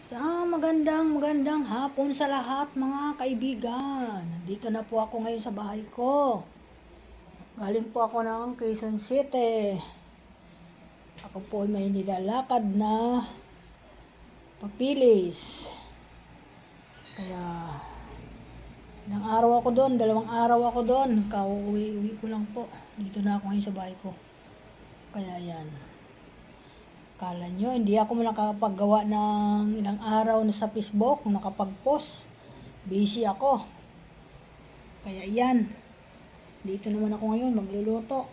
Magandang hapon sa lahat mga kaibigan. Nandito na po ako ngayon sa bahay ko. Galing po ako ng Quezon City. Ako po may nilalakad na papilis. Kaya ilang araw ako doon, 2 araw ako doon. Kauwi ko lang po. Dito na ako ngayon sa bahay ko. Kaya yan. Kala nyo, hindi ako nakapaggawa ng ilang araw na sa Facebook, nakapag-post. Busy ako. Kaya yan. Dito naman ako ngayon, magluluto.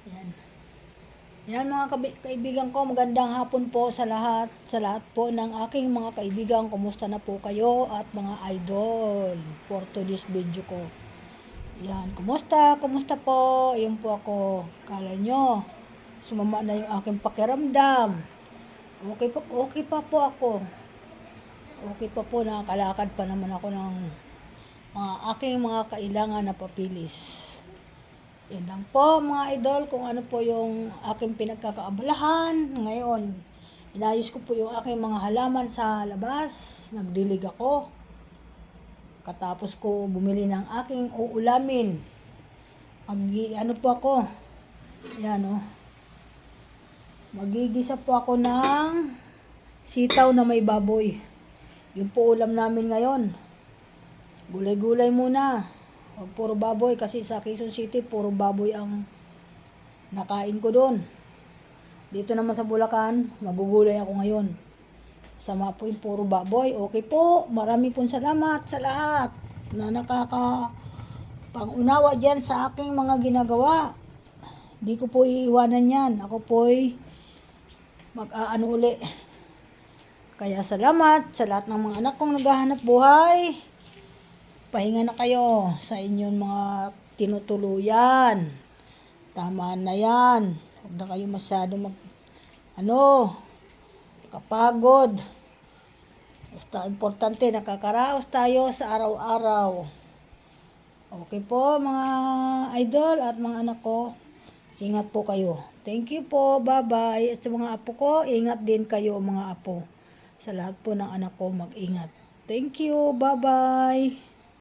Yan. Yan mga kaibigan ko, magandang hapon po sa lahat. Sa lahat po ng aking mga kaibigan, kumusta na po kayo at mga idol for today's video ko. Yan, kumusta po? Ayun po ako. Kala nyo, sumama na yung aking pakiramdam. Okay pa po ako. Okay pa po, nakakalakad pa naman ako ng aking mga kailangan na papilis. Yan lang po mga idol, kung ano po yung aking pinagkakaabalahan ngayon. Inayos ko po yung aking mga halaman sa labas. Nagdilig ako. Katapos ko bumili ng aking uulamin. Ano po ako. Yan o. Magigisa po ako ng sitaw na may baboy. Yung po ulam namin ngayon. Gulay-gulay muna. Huwag puro baboy kasi sa Quezon City puro baboy ang nakain ko doon. Dito naman sa Bulacan, magugulay ako ngayon. Sama po yung puro baboy. Okay po, marami pong salamat sa lahat na nakakapang-unawa dyan sa aking mga ginagawa. Di ko po iiwanan yan. Ako po'y mag-aano uli. Kaya salamat sa lahat ng mga anak kong naghahanap buhay. Pahinga na kayo sa inyong mga tinutuluyan. Tama na yan. Huwag na kayo masyado kapagod. Basta importante, nakakaraos tayo sa araw-araw. Okay po mga idol at mga anak ko. Ingat po kayo. Thank you po. Bye-bye. At sa mga apo ko, ingat din kayo mga apo. Sa lahat po ng anak ko, mag-ingat. Thank you. Bye-bye.